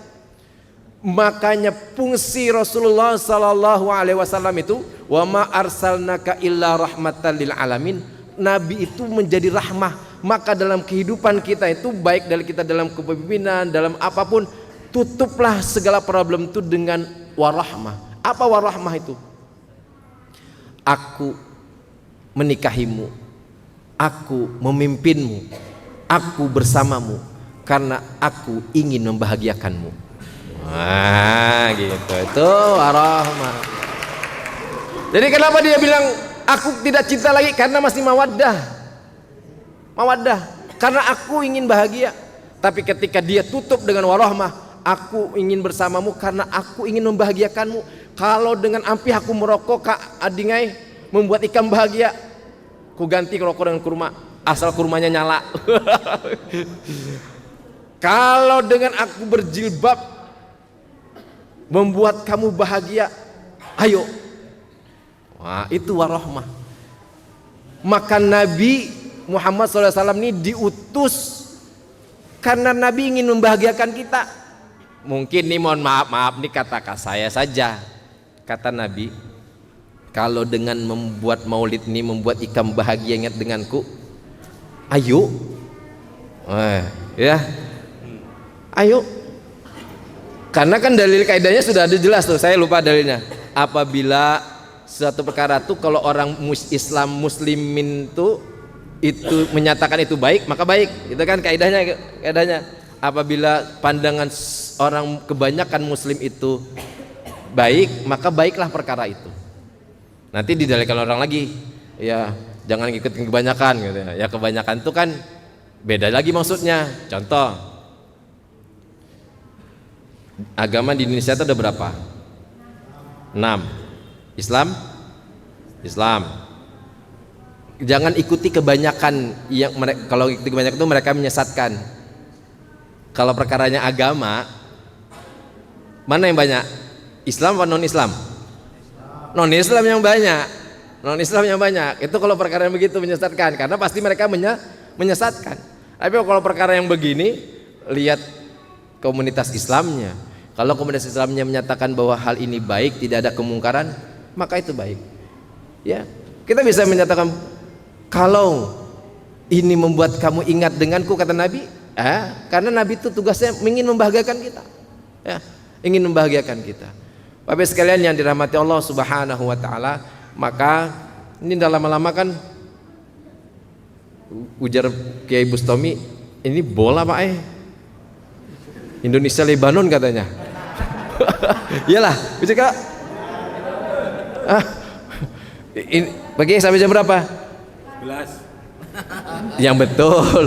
Makanya fungsi Rasulullah sallallahu alaihi wasallam itu, wa ma arsalnaka illa rahmatan lil alamin. Nabi itu menjadi rahmah. Maka dalam kehidupan kita itu, baik dari kita dalam kepemimpinan, dalam apapun, tutuplah segala problem itu dengan warahmah. Apa warahmah itu? Aku menikahimu aku memimpinmu, aku bersamamu karena aku ingin membahagiakanmu. Nah, gitu. Itu warahmah. Jadi kenapa dia bilang aku tidak cinta lagi? Karena masih mawaddah. Mawaddah. Karena aku ingin bahagia. Tapi ketika dia tutup dengan warahmah, aku ingin bersamamu karena aku ingin membahagiakanmu. Kalau dengan ampi aku merokok Kak Adingai membuat Ikam bahagia, ku ganti rokok dengan kurma, asal kurmanya nyala. Kalau dengan aku berjilbab membuat kamu bahagia, ayo. Wah, itu warahmah. Maka Nabi Muhammad SAW ini diutus karena Nabi ingin membahagiakan kita. Mungkin nih mohon maaf nih kata saya saja. Kata Nabi, kalau dengan membuat maulid ini membuat Ikam bahagia ingat denganku, ayo. Ya. Ayo. Karena kan dalil kaidahnya sudah ada jelas tuh, saya lupa dalilnya. Apabila suatu perkara tuh kalau orang Islam muslimin tuh itu menyatakan itu baik, maka baik. Itu kan kaidahnya. Apabila pandangan orang kebanyakan muslim itu baik, maka baiklah perkara itu. Nanti didalilkan orang lagi, ya jangan ngikutin kebanyakan gitu ya. Ya kebanyakan itu kan beda lagi maksudnya. Contoh, agama di Indonesia itu ada berapa? 6. Islam. Jangan ikuti kebanyakan yang kalau ikuti kebanyakan itu mereka menyesatkan. Kalau perkaranya agama, mana yang banyak? Islam atau non-Islam? Non-Islam yang banyak. Non-Islam yang banyak. Itu kalau perkara yang begitu menyesatkan, karena pasti mereka menyesatkan. Tapi kalau perkara yang begini, lihat komunitas Islamnya. Kalau komunitas Islamnya menyatakan bahwa hal ini baik, tidak ada kemungkaran, maka itu baik. Ya, kita bisa menyatakan kalau ini membuat kamu ingat denganku, kata Nabi, karena Nabi itu tugasnya ingin membahagiakan kita. Ya, ingin membahagiakan kita. Bapak sekalian yang dirahmati Allah Subhanahu wa taala, maka ini dalam lama-lama kan ujar Kiai Bustami, ini bola Pak Indonesia Lebanon katanya. Iyalah, bisa Kak? Ini pagi sampai jam berapa? 11. Yang betul.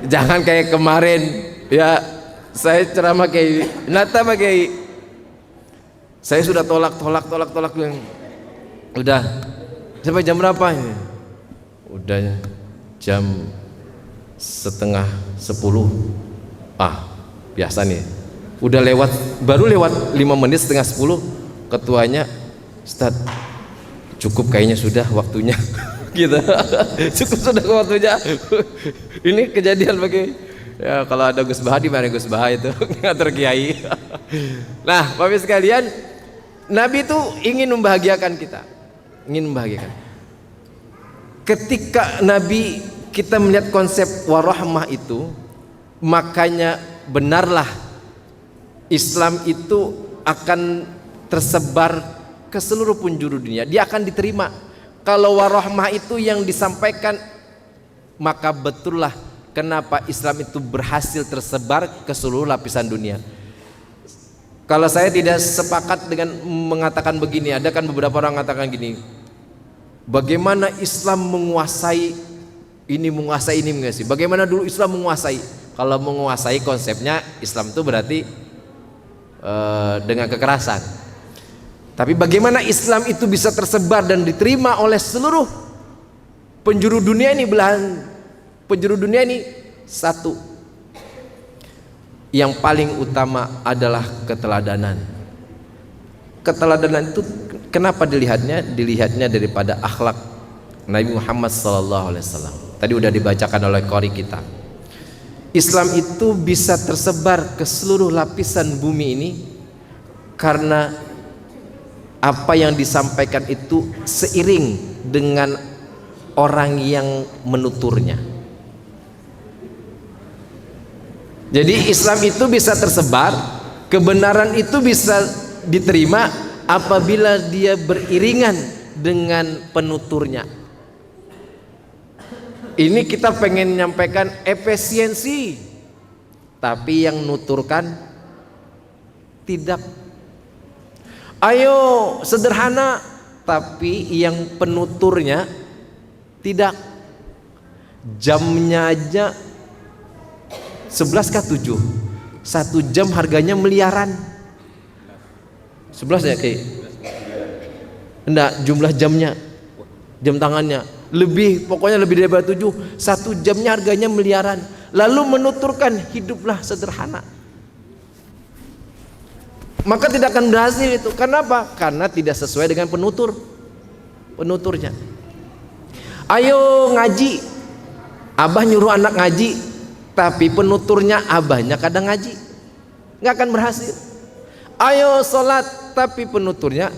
Jangan kayak kemarin ya, saya ceramah kayak Nata pakai, saya sudah tolak yang udah sampai jam berapa ini? Udah jam 9:30. Biasa nih. Udah baru lewat 5 menit, 9:30 ketuanya, Ustaz, cukup kayaknya sudah waktunya. Gitu. Cukup sudah waktunya. Ini kejadian bagi ya, kalau ada Gus Baha di mana Gus Baha itu ngatur kiai. Nah, Bapak sekalian, Nabi itu ingin membahagiakan kita. Ingin membahagiakan. Ketika Nabi kita melihat konsep warahmah itu, makanya benarlah Islam itu akan tersebar ke seluruh penjuru dunia. Dia akan diterima. Kalau warahmah itu yang disampaikan, maka betullah kenapa Islam itu berhasil tersebar ke seluruh lapisan dunia. Kalau saya tidak sepakat dengan mengatakan begini, ada kan beberapa orang mengatakan gini, bagaimana Islam menguasai ini menguasai. Bagaimana dulu Islam menguasai? Kalau menguasai konsepnya Islam itu berarti dengan kekerasan. Tapi bagaimana Islam itu bisa tersebar dan diterima oleh seluruh penjuru dunia ini, belahan penjuru dunia ini? Satu, yang paling utama adalah keteladanan. Keteladanan itu kenapa dilihatnya? Dilihatnya daripada akhlak Nabi Muhammad SAW. Tadi udah dibacakan oleh qori kita. Islam itu bisa tersebar ke seluruh lapisan bumi ini karena apa yang disampaikan itu seiring dengan orang yang menuturnya. Jadi Islam itu bisa tersebar, kebenaran itu bisa diterima apabila dia beriringan dengan penuturnya. Ini kita pengen menyampaikan efisiensi, tapi yang nuturkan tidak. Ayo sederhana, tapi yang penuturnya tidak. Jamnya aja 11 kah 7? 1 jam harganya miliaran. 11 ya kayak? Enggak, jumlah jamnya, jam tangannya lebih, pokoknya lebih daripada 7. 1 jamnya harganya miliaran. Lalu menuturkan hiduplah sederhana. Maka tidak akan berhasil itu. Kenapa? Karena tidak sesuai dengan penuturnya. Ayo ngaji. Abah nyuruh anak ngaji, tapi penuturnya abahnya kadang ngaji, nggak akan berhasil. Ayo sholat, tapi penuturnya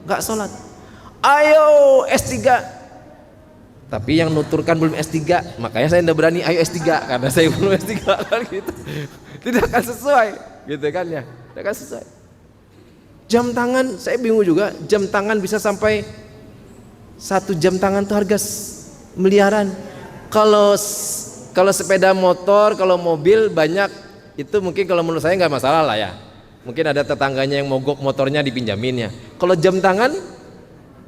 nggak sholat. Ayo S3, tapi yang nuturkan belum S3, makanya saya tidak berani ayo S3 karena saya belum S3 kan gitu. Tidak akan sesuai, gitu kan ya? Tidak akan sesuai. Jam tangan, saya bingung juga. Jam tangan bisa sampai 1 jam tangan tuh harga miliaran. Kalau sepeda motor, kalau mobil banyak itu mungkin kalau menurut saya nggak masalah lah ya. Mungkin ada tetangganya yang mogok motornya dipinjamin ya. Kalau jam tangan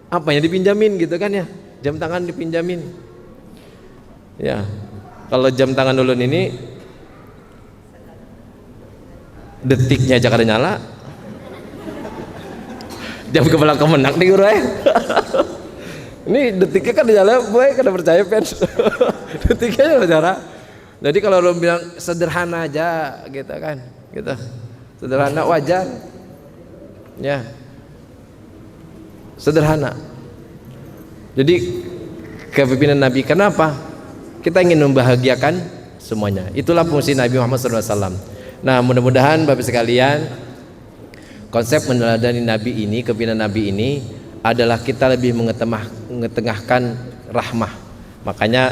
apa yang dipinjamin gitu kan ya? Jam tangan dipinjamin. Ya. Kalau jam tangan ulun ini detiknya aja kada nyala. Jam kepala kemenak nih guru ya. Ini detiknya kan nyala, boy, kada percaya pen. Detiknya nyala. Jadi kalau lo bilang sederhana aja gitu kan, gitu. Sederhana wajar. Ya. Sederhana. Jadi kepemimpinan Nabi, kenapa? Kita ingin membahagiakan semuanya. Itulah fungsi Nabi Muhammad SAW. Nah, mudah-mudahan Bapak sekalian, konsep meneladani Nabi ini, kepemimpinan Nabi ini adalah kita lebih mengetengahkan rahmah. Makanya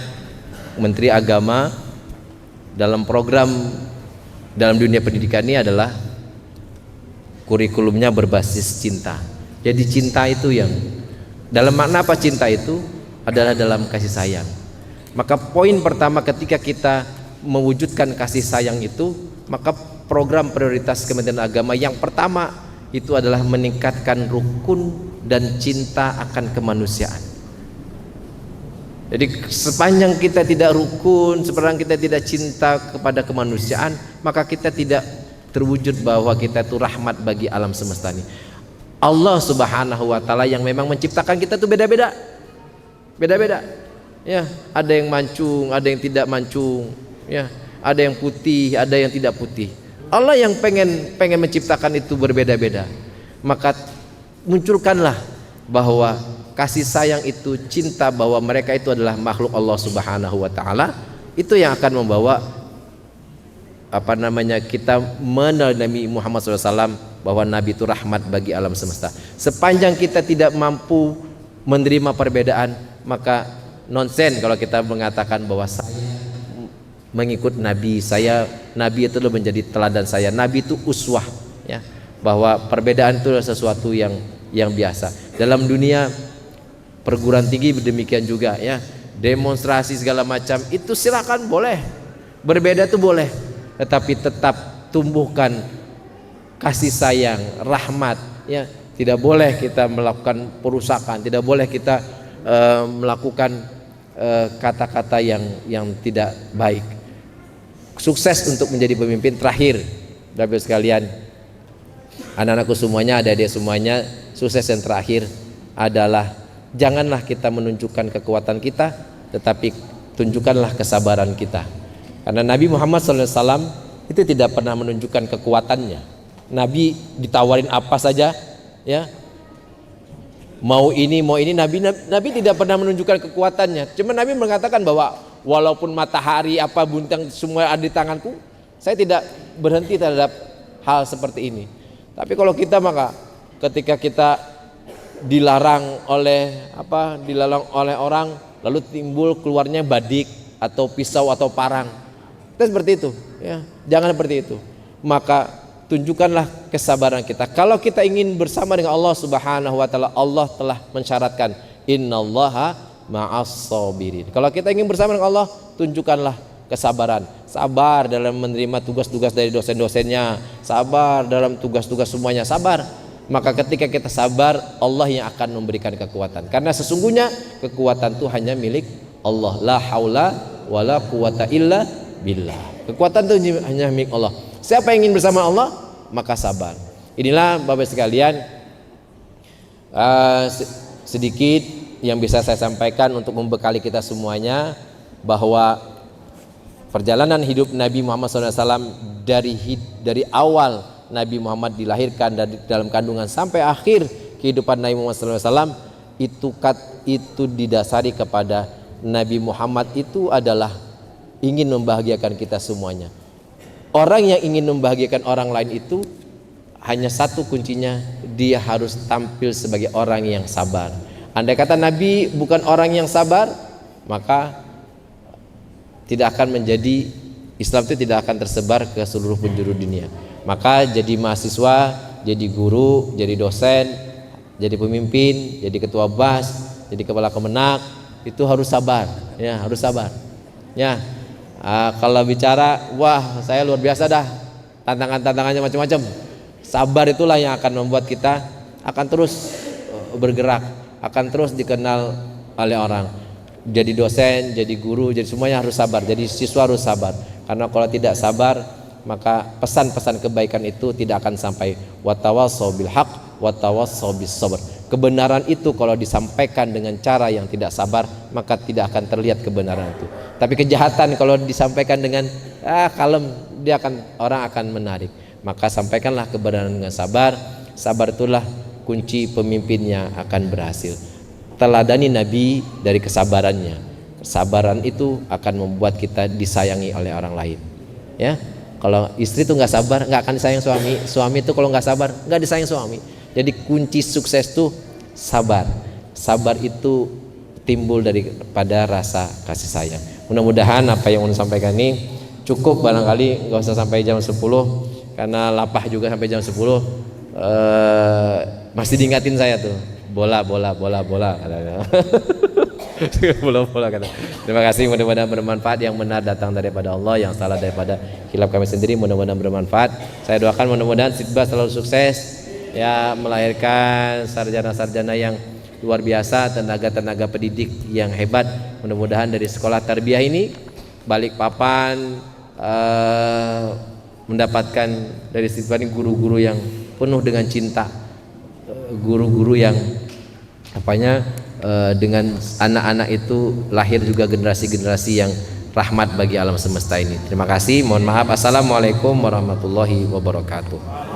Menteri Agama dalam program dalam dunia pendidikan ini adalah kurikulumnya berbasis cinta. Jadi cinta itu yang dalam makna apa cinta itu adalah dalam kasih sayang. Maka poin pertama ketika kita mewujudkan kasih sayang itu, maka program prioritas Kementerian Agama yang pertama itu adalah meningkatkan rukun dan cinta akan kemanusiaan. Jadi sepanjang kita tidak rukun, sepanjang kita tidak cinta kepada kemanusiaan, maka kita tidak terwujud bahwa kita itu rahmat bagi alam semesta ini. Allah Subhanahu wa taala yang memang menciptakan kita itu beda-beda. Beda-beda. Ya, ada yang mancung, ada yang tidak mancung, ya, ada yang putih, ada yang tidak putih. Allah yang pengen menciptakan itu berbeda-beda. Maka munculkanlah bahwa kasih sayang itu, cinta bahwa mereka itu adalah makhluk Allah Subhanahu wa taala. Itu yang akan membawa kita mengenali Muhammad SAW bahwa Nabi itu rahmat bagi alam semesta. Sepanjang kita tidak mampu menerima perbedaan, maka nonsen kalau kita mengatakan bahwa saya mengikut Nabi, Nabi itu menjadi teladan saya, Nabi itu uswah, ya, bahwa perbedaan itu adalah sesuatu yang biasa. Dalam dunia perguruan tinggi demikian juga, ya, demonstrasi segala macam itu silakan, boleh, berbeda itu boleh, tetapi tetap tumbuhkan kasih sayang, rahmat, ya. Tidak boleh kita melakukan perusakan, tidak boleh kita melakukan kata-kata yang tidak baik. Sukses untuk menjadi pemimpin. Terakhir, Bapak sekalian, anak-anakku semuanya, adik-adik semuanya, sukses yang terakhir adalah janganlah kita menunjukkan kekuatan kita, tetapi tunjukkanlah kesabaran kita. Karena Nabi Muhammad SAW itu tidak pernah menunjukkan kekuatannya. Nabi ditawarin apa saja, ya, mau ini Nabi tidak pernah menunjukkan kekuatannya. Cuma Nabi mengatakan bahwa walaupun matahari apa bintang semua ada di tanganku, saya tidak berhenti terhadap hal seperti ini. Tapi kalau kita, maka ketika kita dilarang oleh orang, lalu timbul keluarnya badik atau pisau atau parang, itu seperti itu, ya. Jangan seperti itu. Maka tunjukkanlah kesabaran kita. Kalau kita ingin bersama dengan Allah Subhanahu wa taala, Allah telah mensyaratkan innallaha ma'as sabirin. Kalau kita ingin bersama dengan Allah, tunjukkanlah kesabaran. Sabar dalam menerima tugas-tugas dari dosen-dosennya, sabar dalam tugas-tugas semuanya, sabar. Maka ketika kita sabar, Allah yang akan memberikan kekuatan. Karena sesungguhnya kekuatan itu hanya milik Allah. La haula wala quwata illa billah. Kekuatan itu hanya milik Allah. Siapa yang ingin bersama Allah, maka sabar. Inilah Bapak sekalian, sedikit yang bisa saya sampaikan untuk membekali kita semuanya, bahwa perjalanan hidup Nabi Muhammad SAW dari awal Nabi Muhammad dilahirkan dari dalam kandungan sampai akhir kehidupan Nabi Muhammad SAW itu didasari kepada Nabi Muhammad itu adalah ingin membahagiakan kita semuanya. Orang yang ingin membahagiakan orang lain itu hanya satu kuncinya, dia harus tampil sebagai orang yang sabar. Andai kata Nabi bukan orang yang sabar, maka tidak akan menjadi, Islam itu tidak akan tersebar ke seluruh penjuru dunia. Maka jadi mahasiswa, jadi guru, jadi dosen, jadi pemimpin, jadi ketua BAS, jadi kepala Kemenak, itu harus sabar, ya, harus sabar. Ya, kalau bicara, wah saya luar biasa dah, tantangannya macam-macam. Sabar itulah yang akan membuat kita akan terus bergerak, akan terus dikenal oleh orang. Jadi dosen, jadi guru, jadi semuanya harus sabar. Jadi siswa harus sabar. Karena kalau tidak sabar, maka pesan-pesan kebaikan itu tidak akan sampai. Watawassaw bil haq, watawassaw bis sabr. Kebenaran itu kalau disampaikan dengan cara yang tidak sabar, maka tidak akan terlihat kebenaran itu. Tapi kejahatan kalau disampaikan dengan kalem, orang akan menarik. Maka sampaikanlah kebenaran dengan sabar. Sabar itulah kunci pemimpinnya akan berhasil. Teladani Nabi dari kesabarannya. Kesabaran itu akan membuat kita disayangi oleh orang lain. Ya, kalau istri itu nggak sabar, nggak akan disayang suami. Suami itu kalau nggak sabar, nggak disayang suami. Jadi kunci sukses itu sabar. Sabar itu timbul daripada rasa kasih sayang. Mudah-mudahan apa yang saya sampaikan ini cukup, barangkali nggak usah sampai jam 10 karena lapah juga sampai jam 10. Masih diingatin saya tuh, bola katanya. bola kata. Terima kasih, mudah-mudahan bermanfaat. Yang benar datang daripada Allah, yang salah daripada khilaf kami sendiri. Mudah-mudahan bermanfaat. Saya doakan mudah-mudahan Sitbas selalu sukses, ya, melahirkan sarjana-sarjana yang luar biasa, tenaga-tenaga pendidik yang hebat. Mudah-mudahan dari sekolah tarbiyah ini Balikpapan mendapatkan dari Sitbas ini guru-guru yang penuh dengan cinta, guru-guru yang dengan anak-anak itu lahir juga generasi-generasi yang rahmat bagi alam semesta ini. Terima kasih, mohon maaf. Assalamualaikum warahmatullahi wabarakatuh.